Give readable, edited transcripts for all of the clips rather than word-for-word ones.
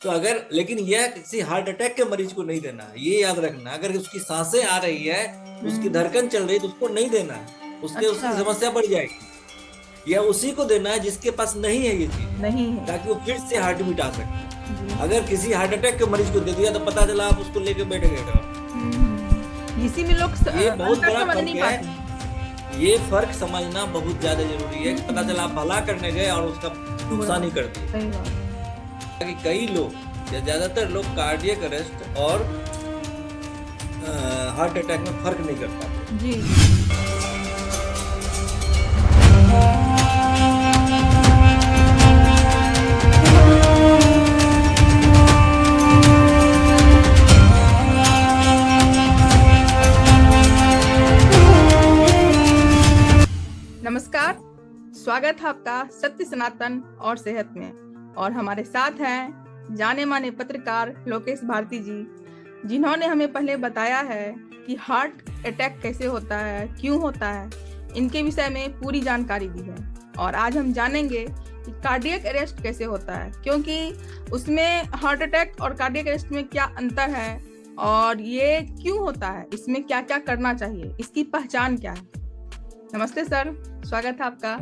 तो अगर लेकिन यह किसी हार्ट अटैक के मरीज को नहीं देना है, ये याद रखना। अगर उसकी सांसें आ रही है, उसकी हम्म। धड़कन चल रही है, तो उसको नहीं देना है। उसके अच्छा। उसकी समस्या बढ़ जाएगी। या उसी को देना है जिसके पास नहीं है ये चीज, नहीं है। ताकि वो फिर से हार्ट बीट आ सके। जी। अगर किसी हार्ट अटैक के मरीज को दे दिया तो पता चला आप उसको लेके बैठ गए डॉक्टर। इसी में लोग ये बहुत अंतर बड़ा समझ फर्क नहीं है। पाते हैं। ये फर्क समझना बहुत ज्यादा जरूरी है कि पता चला आप हम्म। भला करने गए और उसका बुरा। नुकसान ही कर दिया। सही बात। कि कई लोग या ज्यादातर लोग कार्डियक अरेस्ट और हार्ट अटैक में फर्क नहीं कर पाते। जी। नमस्कार। स्वागत है आपका सत्य सनातन और सेहत में। और हमारे साथ हैं जाने माने पत्रकार लोकेश भारती जी, जिन्होंने हमें पहले बताया है कि हार्ट अटैक कैसे होता है, क्यों होता है, इनके विषय में पूरी जानकारी दी है। और आज हम जानेंगे कि कार्डियक अरेस्ट कैसे होता है, क्योंकि उसमें हार्ट अटैक और कार्डियक अरेस्ट में क्या अंतर है और ये क्यों होता है, इसमें क्या क्या करना चाहिए, इसकी पहचान क्या है। नमस्ते सर, स्वागत है आपका।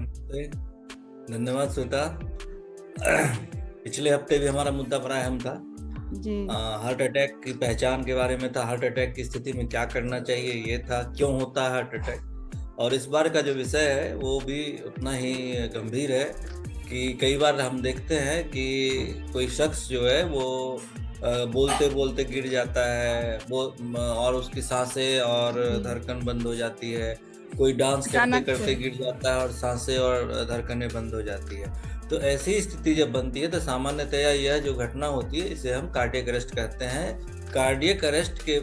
धन्यवाद श्वेता। पिछले हफ्ते भी हमारा मुद्दा प्रायः था जी। हार्ट अटैक की पहचान के बारे में था। हार्ट अटैक की स्थिति में क्या करना चाहिए ये था, क्यों होता है हार्ट अटैक। और इस बार का जो विषय है वो भी उतना ही गंभीर है कि कई बार हम देखते हैं कि कोई शख्स जो है वो बोलते बोलते गिर जाता है, वो और उसकी सांसें और धड़कन बंद हो जाती है। कोई डांस करते अचानक करते से। गिर जाता है और सांसें और धड़कनें बंद हो जाती है। तो ऐसी स्थिति जब बनती है तो सामान्यतया यह जो घटना होती है इसे हम कार्डियक अरेस्ट कहते हैं। कार्डियक अरेस्ट के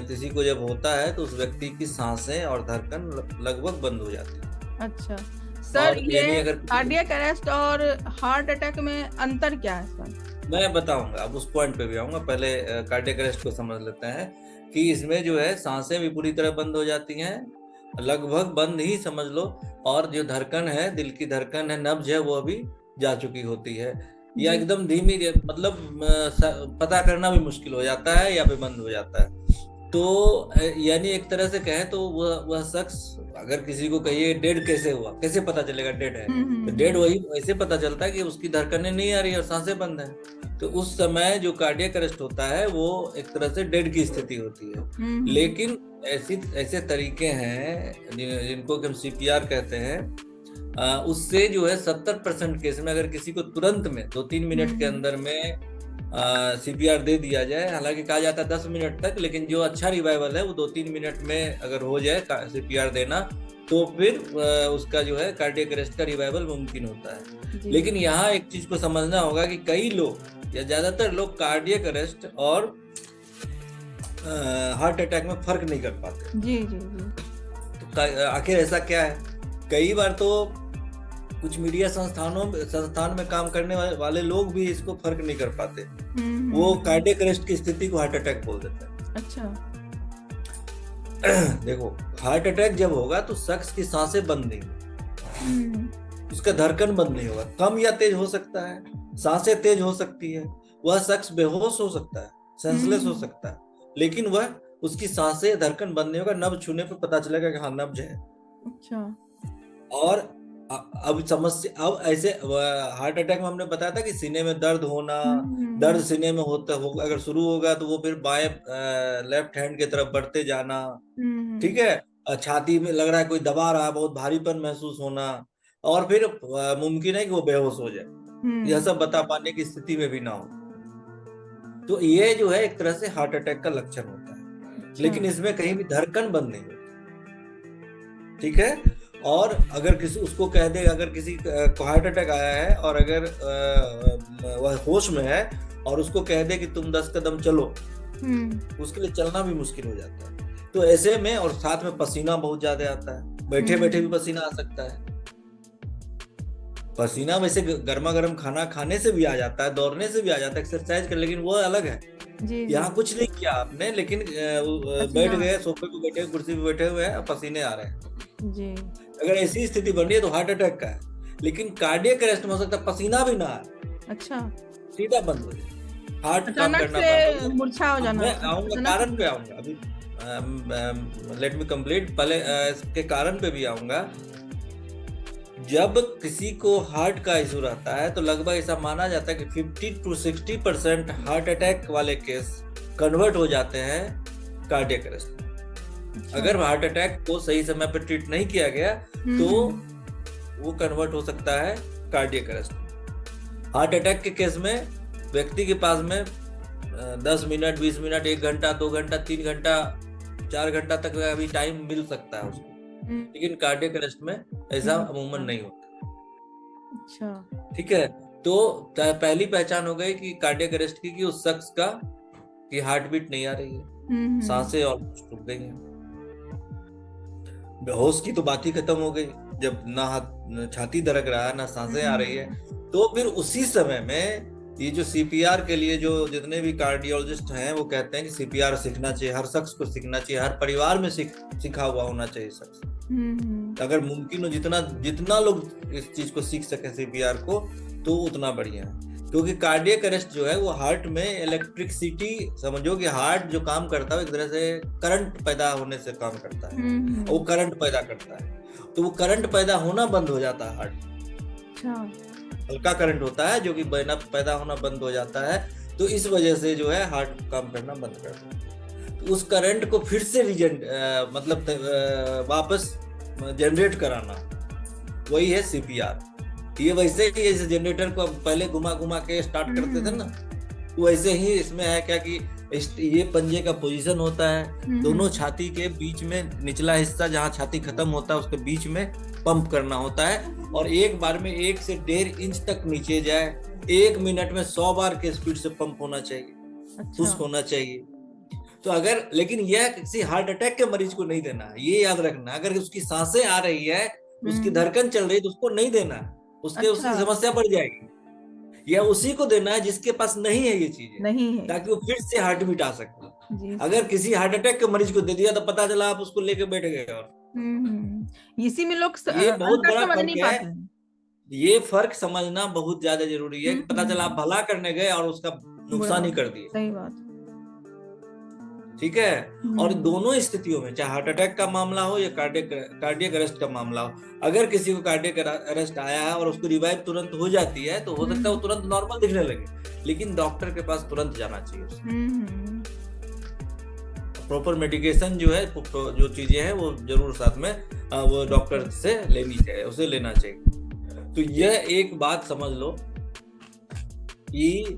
किसी को जब होता है तो उस व्यक्ति की सांसें और धड़कन लगभग बंद हो जाती है। अच्छा सर, और यानी ये अगर कार्डियक अरेस्ट और हार्ट अटैक में अंतर क्या है सर? मैं बताऊंगा, अब उस पॉइंट पे भी आऊंगा। पहले कार्डियक अरेस्ट को समझ लेते हैं कि इसमें जो है सांसें भी पूरी तरह बंद हो जाती हैं, लगभग बंद ही समझ लो। और जो धड़कन है, दिल की धड़कन है, नब्ज है, वो अभी जा चुकी होती है या जी। एकदम धीमी, मतलब पता करना भी मुश्किल हो जाता है या फिर बंद हो जाता है। तो यानी एक तरह से कहें तो वह शख्स, अगर किसी को कहिए डेड कैसे हुआ, कैसे पता चलेगा डेड है, तो डेड वही वैसे पता चलता है कि उसकी धड़कनें नहीं आ रही और सांसें बंद हैं। तो उस समय जो कार्डियक अरेस्ट होता है वो एक तरह से डेड की स्थिति होती है। लेकिन ऐसे तरीके हैं जिनको हम सीपीआर कहते हैं। उससे जो है 70% केस में अगर किसी को तुरंत में 2-3 मिनट के अंदर में सीपीआर दे दिया जाए, हालांकि कहा जाता है 10 मिनट तक, लेकिन जो अच्छा रिवाइवल है वो 2-3 मिनट में अगर हो जाए सीपीआर देना, तो फिर उसका जो है कार्डियक अरेस्ट का रिवाइवल मुमकिन होता है। लेकिन यहाँ एक चीज को समझना होगा कि कई लोग या ज्यादातर लोग कार्डियक अरेस्ट और हार्ट अटैक में फर्क नहीं कर पाते। जी जी जी। तो आखिर ऐसा क्या है? कई बार तो कुछ मीडिया संस्थान में काम करने वाले लोग भी इसको फर्क नहीं कर पाते। वो कार्डियक अरेस्ट की स्थिति को हार्ट अटैक बोल देते हैं। अच्छा। देखो, हार्ट अटैक जब होगा तो शख्स की सांसें बंद नहीं होगी, उसका धड़कन बंद नहीं होगा, कम या तेज हो सकता है, सांसें तेज हो सकती है, वह शख्स बेहोश हो सकता है, सेंसलेस हो सकता है, लेकिन वह उसकी सांसें धड़कन बंद नहीं होगा। नब्ज छूने पर पता चलेगा कि हाँ नब्ज है। अच्छा। और अब समस्या, अब ऐसे हार्ट अटैक में हमने बताया था कि सीने में दर्द होना, दर्द सीने में होता होगा, अगर शुरू होगा तो वो फिर बाएं लेफ्ट हैंड की तरफ बढ़ते जाना, ठीक है, छाती में लग रहा है कोई दबा रहा है, बहुत भारीपन महसूस होना, और फिर मुमकिन है कि वो बेहोश हो जाए, यह सब बता पाने की स्थिति में भी ना हो। तो ये जो है एक तरह से हार्ट अटैक का लक्षण होता है। अच्छा। लेकिन इसमें कहीं भी धड़कन बंद नहीं होती, ठीक है। और अगर किसी उसको कह दे, अगर किसी को हार्ट अटैक आया है और अगर वह होश में है और उसको कह दे कि तुम 10 कदम चलो, उसके लिए चलना भी मुश्किल हो जाता है। तो ऐसे में, और साथ में पसीना बहुत ज्यादा आता है, बैठे बैठे भी पसीना आ सकता है। पसीना वैसे गर्मा गर्म खाना खाने से भी आ जाता है, दौड़ने से भी आ जाता है, एक्सरसाइज कर, लेकिन वो अलग है। यहाँ कुछ नहीं किया आपने, लेकिन बैठ गए, सोफे पे बैठे, कुर्सी पे बैठे हुए हैं, पसीने आ रहे हैं जी। अगर ऐसी स्थिति बन रही है तो हार्ट अटैक का है। लेकिन कार्डियक अरेस्ट में हो सकता है पसीना भी ना आए, अच्छा। सीधा बंद हो जाए। हार्ट काम अचानक करना बंद से हो मूर्छा हो गया। जाना, मैं आऊंगा, अचानक कारण से। पे आऊंगा अभी, लेट मी कंप्लीट, पहले इसके कारण पे भी आऊंगा। जब किसी को हार्ट का इशू रहता है तो लगभग ऐसा माना जाता है कि 50 to 60% हार्ट अटैक वाले केस कन्वर्ट हो जाते हैं कार्डियक अरेस्ट। अच्छा। अगर हार्ट अटैक को सही समय पर ट्रीट नहीं किया गया तो वो कन्वर्ट हो सकता है कार्डियक अरेस्ट। हार्ट अटैक के केस में व्यक्ति के पास में 10 मिनट, 20 मिनट, 1 घंटा, 2 घंटा, 3 घंटा, 4 घंटा तक अभी टाइम मिल सकता है उसको, लेकिन कार्डियक अरेस्ट में ऐसा अमूमन नहीं होता। अच्छा। ठीक है, तो पहली पहचान हो गई कि कार्डियक अरेस्ट की उस शख्स का कि हार्ट बीट नहीं आ रही है, सांसें ऑलमोस्ट रुक गई हैं। बेहोश की तो बात ही खत्म हो गई, जब ना हाथ छाती धड़क रहा है ना सांसें आ रही है। तो फिर उसी समय में ये जो सीपीआर के लिए जो जितने भी कार्डियोलॉजिस्ट हैं वो कहते हैं कि सीपीआर सीखना चाहिए, हर शख्स को सीखना चाहिए, हर परिवार में सीखा हुआ होना चाहिए शख्स। अगर मुमकिन हो जितना लोग इस चीज को सीख सके सीपीआर को तो उतना बढ़िया है, क्योंकि कार्डियक अरेस्ट जो है वो हार्ट में इलेक्ट्रिसिटी, समझो कि हार्ट जो काम करता है एक तरह से करंट पैदा होने से काम करता है, वो करंट पैदा करता है, तो वो करंट पैदा होना बंद हो जाता है हार्ट। हल्का करंट होता है जो कि पैदा होना बंद हो जाता है, तो इस वजह से जो है हार्ट काम करना बंद कर देता है। तो उस करंट को फिर से मतलब वापस जनरेट कराना, वही है सीपीआर। ये वैसे ही जैसे जनरेटर को पहले घुमा घुमा के स्टार्ट करते थे ना, वैसे ही इसमें है क्या कि ये पंजे का पोजीशन होता है, दोनों छाती के बीच में निचला हिस्सा जहाँ छाती खत्म होता है उसके बीच में पंप करना होता है, और एक बार में 1 से 1.5 इंच तक नीचे जाए, 1 मिनट में 100 बार के स्पीड से पंप होना चाहिए, पुश होना चाहिए। तो अगर, लेकिन यह किसी हार्ट अटैक के मरीज को नहीं देना है, ये याद रखना। अगर उसकी सांसें आ रही है, उसकी धड़कन चल रही है तो उसको नहीं देना है, उसकी समस्या बढ़ जाएगी। या उसी को देना है जिसके पास नहीं है ये चीजें, नहीं है, ताकि वो फिर से हार्ट बीट आ सके। अगर किसी हार्ट अटैक के मरीज को दे दिया तो पता चला आप उसको लेके बैठ गए। और इसी में लोग ये बहुत बड़ा फर्क है, ये फर्क समझना बहुत ज्यादा जरूरी है कि पता चला आप भला करने गए और उसका नुकसान ही कर दिया। सही बात, ठीक है। और दोनों स्थितियों में, चाहे हार्ट अटैक का मामला हो या कार्डियक अरेस्ट का मामला हो, अगर किसी को कार्डियक अरेस्ट आया है और उसको रिवाइव तुरंत हो जाती है तो हो सकता है वो तुरंत नॉर्मल दिखने लगे, लेकिन डॉक्टर के पास तुरंत जाना चाहिए। प्रॉपर मेडिकेशन जो है, जो चीजें हैं वो जरूर साथ में वो डॉक्टर से लेनी चाहिए, उसे लेना चाहिए। तो यह एक बात समझ लो कि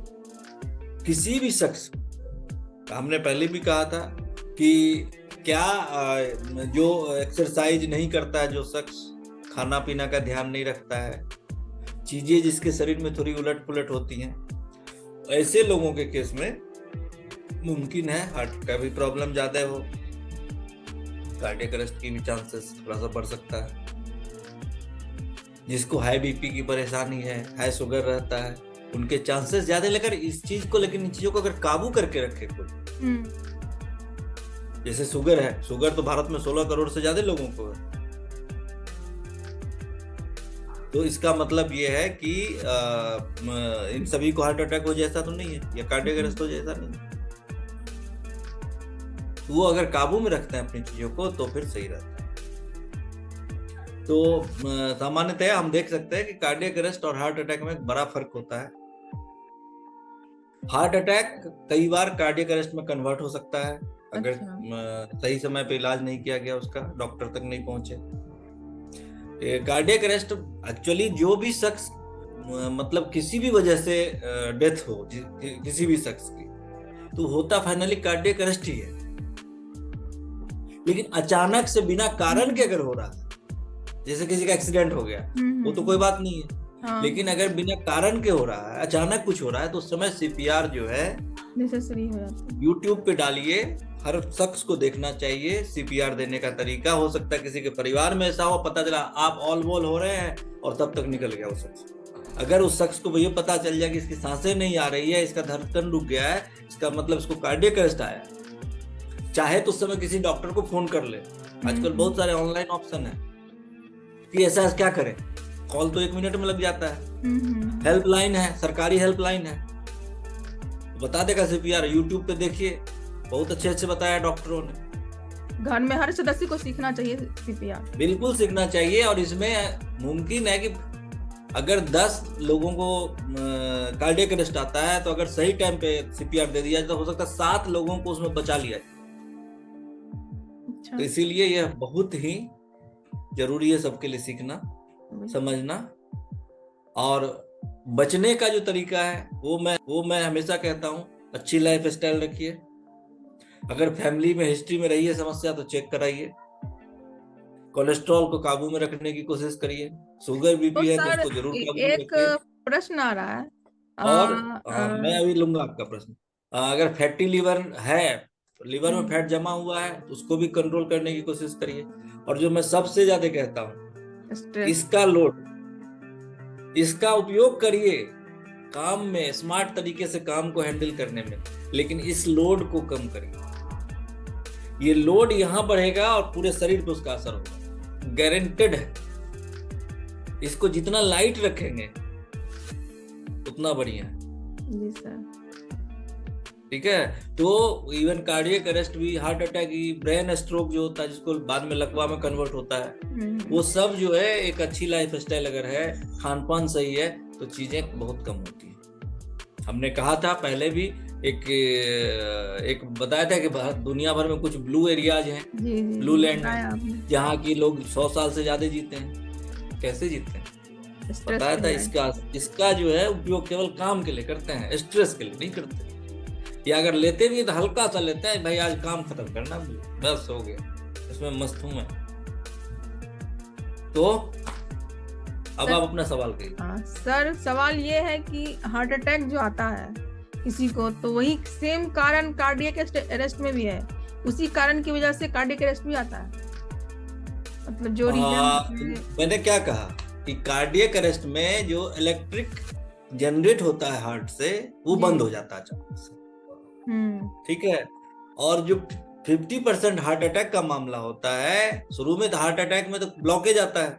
किसी भी शख्स, हमने पहले भी कहा था कि क्या जो एक्सरसाइज नहीं करता है, जो शख्स खाना पीना का ध्यान नहीं रखता है, चीजें जिसके शरीर में थोड़ी उलट पुलट होती हैं, ऐसे लोगों के केस में मुमकिन है हार्ट का भी प्रॉब्लम ज्यादा हो, कार्डियक अरेस्ट की भी चांसेस थोड़ा सा बढ़ सकता है। जिसको हाई बीपी की परेशानी है, हाई शुगर रहता है, उनके चांसेस ज्यादा। लेकर इस चीज को, लेकिन इन चीजों को अगर काबू करके रखे कोई, जैसे शुगर है, शुगर तो भारत में 16 करोड़ से ज्यादा लोगों को है, तो इसका मतलब ये है कि इन सभी को हार्ट अटैक हो जैसा तो नहीं है, या कार्डियक अरेस्ट हो जैसा नहीं है। वो अगर काबू में रखते हैं अपनी चीजों को तो फिर सही रहता है। तो सामान्यतः हम देख सकते हैं कि कार्डियक अरेस्ट और हार्ट अटैक में एक बड़ा फर्क होता है। हार्ट अटैक कई बार कार्डियक अरेस्ट में कन्वर्ट हो सकता है अगर सही समय पे इलाज नहीं किया गया, उसका डॉक्टर तक नहीं पहुंचे। कार्डियक अरेस्ट एक्चुअली जो भी शख्स मतलब किसी भी वजह से डेथ हो किसी भी शख्स की, तो होता फाइनली कार्डियक अरेस्ट ही है। लेकिन अचानक से बिना कारण के अगर हो रहा है, जैसे किसी का एक्सीडेंट हो गया, वो तो कोई बात नहीं है। हाँ। लेकिन अगर बिना कारण के हो रहा है, अचानक कुछ हो रहा है, तो उस समय सीपीआर जो है नेसेसरी हो जाता है। यूट्यूब पे डालिए, हर शख्स को देखना चाहिए सीपीआर देने का तरीका। हो सकता है किसी के परिवार में ऐसा हो, पता चला आप ऑल वॉल हो रहे हैं और तब तक निकल गया वो शख्स। अगर उस शख्स को ये पता चल जाए कि इसकी सांसें नहीं आ रही है, इसका धड़कन रुक गया है, इसका मतलब इसको कार्डियक अरेस्ट आया, चाहे तो उस समय किसी डॉक्टर को फोन कर ले। आजकल बहुत सारे ऑनलाइन ऑप्शन है कि ऐसा क्या करें, कॉल तो 1 मिनट में लग जाता है। हेल्पलाइन है, सरकारी हेल्पलाइन है, बता देगा सीपीआर। यूट्यूब पे देखिए, बहुत अच्छे अच्छे बताया डॉक्टरों ने। घर में हर सदस्य को सीखना चाहिए सीपीआर। बिल्कुल सीखना चाहिए। और इसमें मुमकिन है कि अगर 10 लोगों को कार्डियक अरेस्ट आता है, तो अगर सही टाइम पे सीपीआर दे दिया जाए तो हो सकता है 7 लोगों को उसमें बचा लिया जाए। अच्छा। तो इसीलिए यह बहुत ही जरूरी है सबके लिए सीखना, समझना। और बचने का जो तरीका है वो मैं हमेशा कहता हूँ, अच्छी लाइफ स्टाइल रखिए। अगर फैमिली में हिस्ट्री में रही है समस्या तो चेक कराइए। कोलेस्ट्रॉल को काबू में रखने की कोशिश करिए। शुगर बीपी है तो उसको जरूर काबू में एक रखिए। प्रश्न आ रहा है। और मैं अभी लूंगा आपका प्रश्न। अगर फैटी लिवर है, लिवर में फैट जमा हुआ है, तो उसको भी कंट्रोल करने की कोशिश करिए। और जो मैं सबसे ज्यादा कहता हूँ, इसका उपयोग करिए काम में, स्मार्ट तरीके से काम को हैंडल करने में, लेकिन इस लोड को कम करिए। ये लोड यहां बढ़ेगा और पूरे शरीर पे उसका असर होगा, गारंटेड है। इसको जितना लाइट रखेंगे उतना बढ़िया है। जी सर। ठीक है। तो इवन कार्डियक अरेस्ट भी, हार्ट अटैक, ब्रेन स्ट्रोक जो होता है जिसको बाद में लकवा में कन्वर्ट होता है, वो सब जो है एक अच्छी लाइफ स्टाइल अगर है, खान पान सही है, तो चीजें बहुत कम होती है। हमने कहा था पहले भी, एक बताया था कि दुनिया भर में कुछ ब्लू एरियाज हैं, ब्लू लैंड, जहाँ की लोग 100 साल से ज्यादा जीते हैं। कैसे जीते हैं बताया था। इसका जो है उपयोग केवल काम के लिए करते हैं, स्ट्रेस के लिए नहीं करते। या अगर लेते भी तो हल्का सा लेते हैं, भाई आज काम खत्म करना, बस हो गया, इसमें मस्त हूं मैं। तो अब आप अपना सवाल कहिए। सर सवाल ये है कि हार्ट अटैक जो आता है किसी को, तो वही सेम कारण कार्डियक अरेस्ट में भी है, उसी कारण की वजह से कार्डियक अरेस्ट भी आता है, मतलब जो रीजन। मैंने क्या कहा कि कार्डियक अरेस्ट में जो इलेक्ट्रिक जनरेट होता है हार्ट से, वो बंद हो जाता है अचानक से। ठीक है। और जो 50% हार्ट अटैक का मामला होता है, शुरू में तो हार्ट अटैक में तो ब्लॉकेज आता है,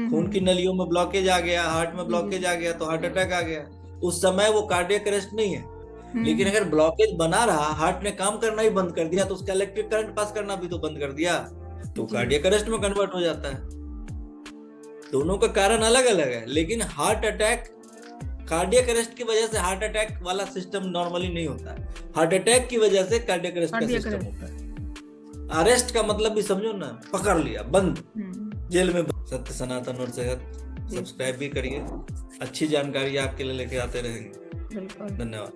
खून की नलियों में ब्लॉकेज आ गया, हार्ट में ब्लॉकेज आ गया, तो हार्ट अटैक आ गया। उस समय वो कार्डियक अरेस्ट नहीं है। लेकिन अगर ब्लॉकेज बना रहा, हार्ट ने काम करना ही बंद कर दिया, तो उसका इलेक्ट्रिक करंट पास करना भी तो बंद कर दिया, तो कार्डियक अरेस्ट में कन्वर्ट हो जाता है। दोनों का कारण अलग अलग है, लेकिन हार्ट अटैक, कार्डियक अरेस्ट की वजह से हार्ट अटैक वाला सिस्टम नॉर्मली नहीं होता है, हार्ट अटैक की वजह से कार्डियक अरेस्ट का सिस्टम होता है। अरेस्ट का मतलब भी समझो ना, पकड़ लिया, बंद, जेल में। सत्य सनातन और सेहत सब्सक्राइब भी करिए, अच्छी जानकारी आपके लिए लेके आते रहेंगे। धन्यवाद।